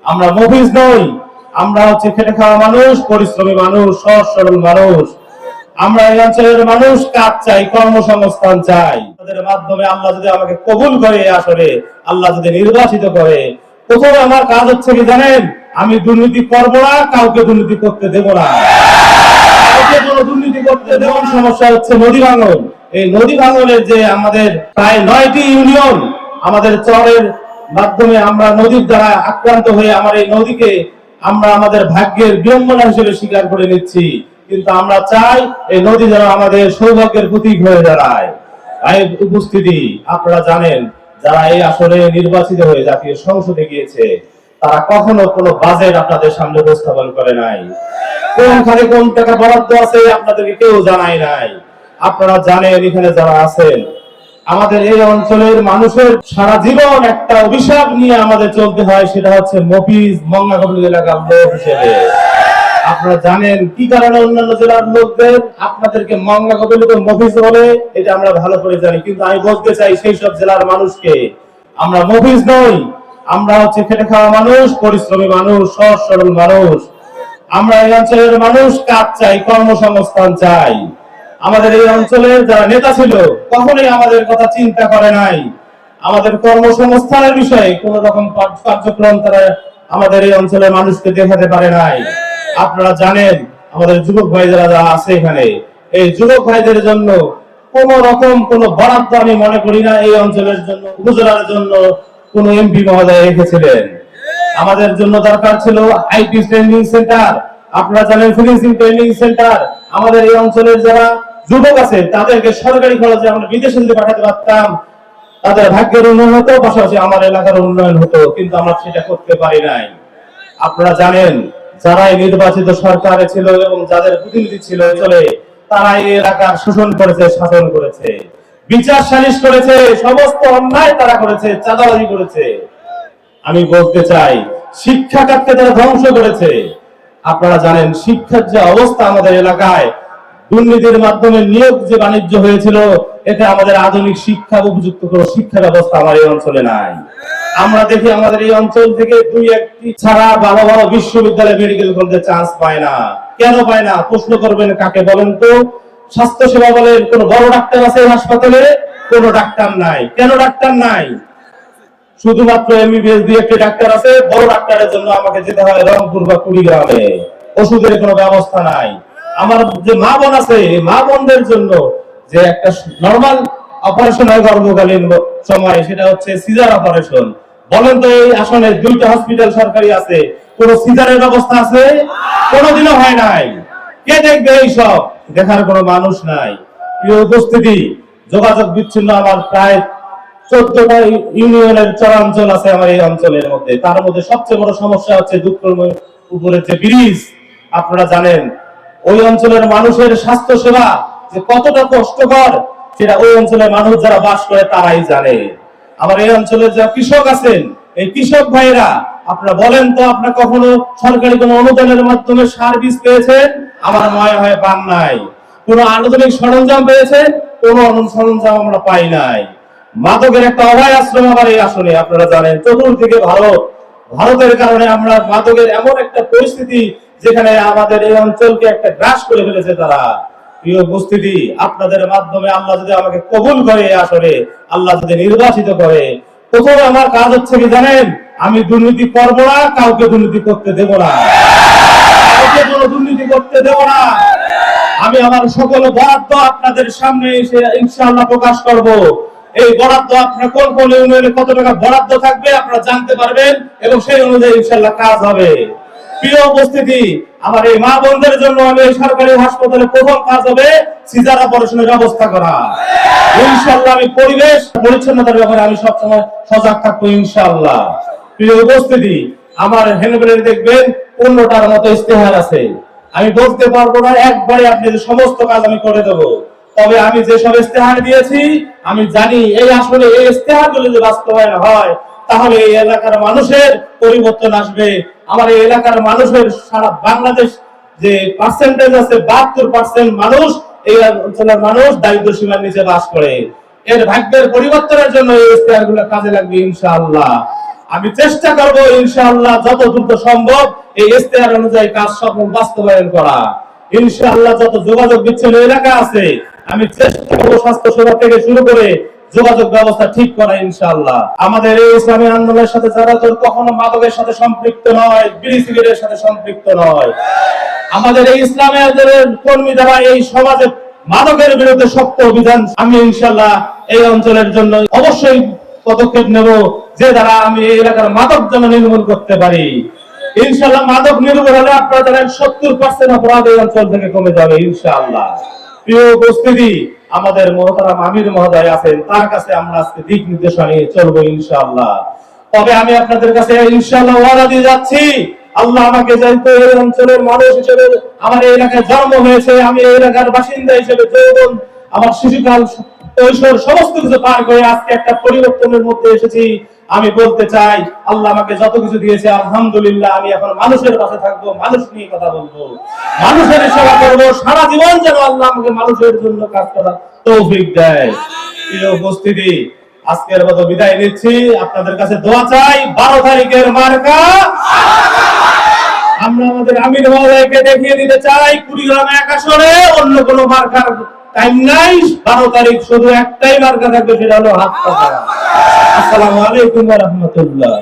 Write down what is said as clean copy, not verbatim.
আমরা মফিজ নই, আমরা হচ্ছে খেটে খাওয়া মানুষ, পরিশ্রমী মানুষ, সহজ সরল মানুষ। আমরা এই অঞ্চলের মানুষ কাজ চাই, কর্মসংস্থান চাই। তাদের মাধ্যমে আল্লাহ যদি আমাকে কবুল করে, আসলে আল্লাহ যদি নির্বাচিত করে, প্রথমে আমার কাজ হচ্ছে কি জানেন, আমি দুর্নীতি করবো না, কাউকে দুর্নীতি করতে দেব না। কাউকে কোনো দুর্নীতি করতে দেব না। সমস্যা হচ্ছে নদী ভাঙন। এই নদী ভাঙনের যে আমাদের প্রায় 9টি ইউনিয়ন আমাদের চরের মাধ্যমে আমরা নদীর দ্বারা আক্রান্ত হয়ে আমার এই নদীকে আমরা আমাদের ভাগ্যের বিড়ম্বনা হিসেবে স্বীকার করে নিচ্ছি, কিন্তু আমরা চাই এই নদী যেন আমাদের সৌভাগ্যের প্রতীক হয়ে দাঁড়ায়। উপস্থিতি, আপনারা জানেন যারা এই আসরে নির্বাচিত হয়ে জাতীয় সংসদে গিয়েছে তারা কখনো কোনো বাজেট আপনাদের সামনে উপস্থাপন করে নাই। কোনখানে কোন টাকা বরাদ্দ আছে আপনাদেরকে কেউ জানায় নাই। আপনারা জানেন এখানে যারা আছেন, আমাদের এই অঞ্চলের মানুষের সারা জীবন একটা অভিশাপ নিয়ে আমাদের চলতে হয়, সেটা হচ্ছে মফিজ মঙ্গাগোবিল এলাকার লোক হিসেবে। আপনারা জানেন কি কারণে অন্যান্য জেলার লোকদের আপনাদেরকে মঙ্গাগোবিল মফিজ বলে, এটা আমরা ভালো করে জানি, কিন্তু আমি বলতে চাই সেই সব জেলার মানুষকে আমরা মফিজ নই, আমরা হচ্ছে খেটে খাওয়া মানুষ, পরিশ্রমী মানুষ, সহজ সরল মানুষ। আমরা এই অঞ্চলের মানুষ কাজ চাই, কর্মসংস্থান চাই। আমাদের এই অঞ্চলের যারা নেতা ছিল কখনোই আমাদের কথা চিন্তা করে নাই, আমাদের কর্মসংস্থানের বিষয়ে কোন রকম কার্যক্রম তারা আমাদের এই অঞ্চলের মানুষকে দেখাতে পারে নাই। আপনারা জানেন আমাদের যুবক ভাই যারা আছে এখানে, এই যুবক ভাইদের জন্য কোন রকম কোন বরাদ্দ আমি মনে করি না এই অঞ্চলের জন্য, উপজেলার জন্য কোন এমপি মহোদয় রেখেছিলেন। আমাদের জন্য দরকার ছিল আইটি ট্রেনিং সেন্টার, আপনারা জানেন ফিনিশিং ট্রেনিং সেন্টার। আমাদের এই অঞ্চলের যারা যুবক আছে তাদেরকে সরকারি খরচে আমরা বিদেশে যদি পাঠাতে পারতাম, তাদের ভাগ্যের উন্নয়ন হতো, পাশাপাশি আমার এলাকার উন্নয়ন হতো, কিন্তু আমরা সেটা করতে পারি নাই। আপনারা জানেন যারা এই নির্বাচিত সরকারে ছিল এবং যাদের প্রতিনিধি ছিল চলে, তারা এই এলাকার শোষণ করেছে, শাসন করেছে, বিচার সালিশ করেছে, সমস্ত অন্যায় তারা করেছে, চাঁদাবাজি করেছে। আমি বলতে চাই শিক্ষা খাতকে তারা ধ্বংস করেছে। আপনারা জানেন শিক্ষার যে অবস্থা আমাদের এলাকায়, দুর্নীতির মাধ্যমে নিয়োগ যে বাণিজ্য হয়েছিল, এতে আমাদের আধুনিক শিক্ষা উপযুক্ত কোনো শিক্ষা ব্যবস্থা আমার এই অঞ্চলে নাই। আমরা দেখি আমাদের এই অঞ্চল থেকে 2-1টি ছাড়া বড় বড় বিশ্ববিদ্যালয় মেডিকেল কলেজে চান্স পায় না। কেন পায় না প্রশ্ন করবেন কাকে বলেন তো? স্বাস্থ্য সেবা বলেন কোন বড় ডাক্তার আছে হাসপাতালে? কোনো ডাক্তার নাই। কেন ডাক্তার নাই? শুধুমাত্র এমবিবিএস 2-1টি ডাক্তার আছে, বড় ডাক্তারের জন্য আমাকে যেতে হয় রংপুর বা কুড়িগ্রামে। ওষুধের কোনো ব্যবস্থা নাই। আমার যে মা বোন আছে, মা বোনদের জন্য যে একটা নরমাল অপারেশন হয় গর্ভকালীন সময়, সেটা হচ্ছে সিজার অপারেশন। বলেন তো এই আসনে 2টা হসপিটাল সরকারি আছে, কোন সিজারের ব্যবস্থা আছে? কোনোদিনও হয় নাই। কে দেখবে এইসব? দেখার কোনো মানুষ নাই। প্রিয় উপস্থিতি, যোগাযোগ বিচ্ছিন্ন আমার প্রায় 14টা ইউনিয়নের চরাঞ্চল আছে আমার এই অঞ্চলের মধ্যে। তার মধ্যে সবচেয়ে বড় সমস্যা হচ্ছে দুধকর্ম উপরের যে ব্রিজ। আপনারা জানেন ওই অঞ্চলের মানুষের স্বাস্থ্য সেবা যে কতটা কষ্টকর, সেটা ওই অঞ্চলের মানুষ যারা বাস করে তারাই জানে। আমার এই অঞ্চলের যারা কৃষক আছেন, এই কৃষক ভাইরা আপনারা বলেন তো, আপনারা কখনো সরকারি কোনো অনুদানের মাধ্যমে সার বীজ পেয়েছেন? আমার মনে হয় পান নাই। কোন আধুনিক সরঞ্জাম পেয়েছেন? কোন সরঞ্জাম আমরা পাই নাই। মাদকের একটা অভয় আশ্রম আমার এই আসনে। আপনারা জানেন চতুর্দিকে ভারতের কারণে আমরা মাদকের এমন একটা পরিস্থিতি যেখানে আমাদের এই অঞ্চলকে একটা গ্রাস করে ফেলেছে তারা। প্রিয় উপস্থিতি, আপনাদের মাধ্যমে আল্লাহ যদি আমাকে কবুল করে, আসলে আল্লাহ যদি নির্বাচিত করে, প্রথমে আমার কাজ হচ্ছে কি জানেন, আমি দুর্নীতি করবো না, কাউকে দুর্নীতি করতে দেব না, কাউকে কোনো দুর্নীতি করতে দেব না। আমি আমার সকল বরাদ্দ আপনাদের সামনে এসে ইনশাআল্লাহ প্রকাশ করব। এই বরাদ্দ আপনার কোন কোন ইউনিয়নে কত টাকা বরাদ্দ থাকবে আপনারা জানতে পারবেন এবং সেই অনুযায়ী ইনশাআল্লাহ কাজ হবে। প্রিয় উপস্থিতি, আমার এই মা বোনদের জন্য আমি এই সরকারি হাসপাতালে প্রথম কাজ হবে সিজার অপারেশনের ব্যবস্থা করা। ইনশাআল্লাহ আমি পরিবেশ পরিচ্ছন্নতার ব্যাপারে আমি সবসময় সজাগ থাকবো ইনশাআল্লাহ। প্রিয় উপস্থিতি, আমার হেনবেলে দেখবেন 15টার মতো ইস্তেহার আছে। আমি বলতে পারবো না একবারে আপনি সমস্ত কাজ আমি করে দেবো, তবে আমি যেসব ইস্তেহার দিয়েছি আমি জানি এই আসলে এই ইস্তেহারগুলো যদি বাস্তবায়ন হয় তাহলে এই এলাকার মানুষের পরিবর্তন আসবে। আমার এই এলাকার মানুষের সারা বাংলাদেশ যে পার্সেন্টেজ আছে 72% মানুষ এই অঞ্চলের মানুষ দারিদ্র সীমার নিচে বাস করে। এর ভাগ্যের পরিবর্তনের জন্য এই ইস্তেহারগুলো কাজে লাগবে ইনশাআল্লাহ। আমি চেষ্টা করব ইনশাআল্লাহ যত দ্রুত সম্ভব এই ইশতেহার অনুযায়ী কাজ সফল বাস্তবায়ন করা। ইনশাআল্লাহ যত যোগাযোগ বিচ্ছিন্ন এলাকা আছে আমি চেষ্টা করব স্বাস্থ্য সেবা থেকে শুরু করে যোগাযোগ ব্যবস্থা ঠিক করা ইনশাআল্লাহ। আমাদের এই ইসলামী আন্দোলনের সাথে যারা কখনো মাদকের সাথে সম্পৃক্ত নয়, বিড়ি সিগারেটের সাথে সম্পৃক্ত নয়, আমাদের এই ইসলামী আন্দোলনের কর্মী যারা এই সমাজে মাদকের বিরুদ্ধে শক্ত অভিযান, আমি ইনশাআল্লাহ এই অঞ্চলের জন্য অবশ্যই পদক্ষেপ নেব যে দ্বারা আমি এই এলাকার মাদক যেন নির্মূল করতে পারি। ইনশাআল্লাহ মাদক নির্মূল হলে আপনারা জানেন 70% অপরাধ এই অঞ্চল থেকে কমে যাবে ইনশাআল্লাহ। প্রিয় উপস্থিতি, আমাদের মহতারাম আমির মহোদয় আছেন, তার কাছে আমরা আজকে দিক নির্দেশনা নিয়ে চলবো ইনশাআল্লাহ। তবে আমি আপনাদের কাছে ইনশাআল্লাহ ওয়াদা দিয়ে যাচ্ছি, আল্লাহ আমাকে যেহেতু এই অঞ্চলের মানুষ হিসেবে আমার এই এলাকায় জন্ম হয়েছে, আমি এই এলাকার বাসিন্দা হিসেবে যৌবন, আমার শিশুকাল, কৈশোর সমস্ত কিছু পার করে আজকে একটা পরিবর্তনের মধ্যে এসেছি। আমি বলতে চাই আল্লাহ আমাকে যত কিছু দিয়েছে আলহামদুলিল্লাহ, আমি এখন মানুষের পাশে থাকবো, মানুষ নিয়ে কথা বলবো, মানুষের সেবা করবো, সারা জীবন যেন আল্লাহ আমাকে মানুষের জন্য কাজ করার তৌফিক দেয়। প্রিয় উপস্থিতি, আজকের মতো বিদায় নিচ্ছি। আপনাদের কাছে দোয়া চাই, 12 তারিখের মার্কা আমরা আমাদের আমির মহোদয়কে দেখিয়ে দিতে চাই। কুড়িগ্রাম 1 আসনে অন্য কোনো মার্কার টাইম নাই, 12 তারিখ শুধু একটাই মার্কা থাকবে, সেটা হলো হাত পাখা। আসসালামু আলাইকুম ওয়া রাহমাতুল্লাহ।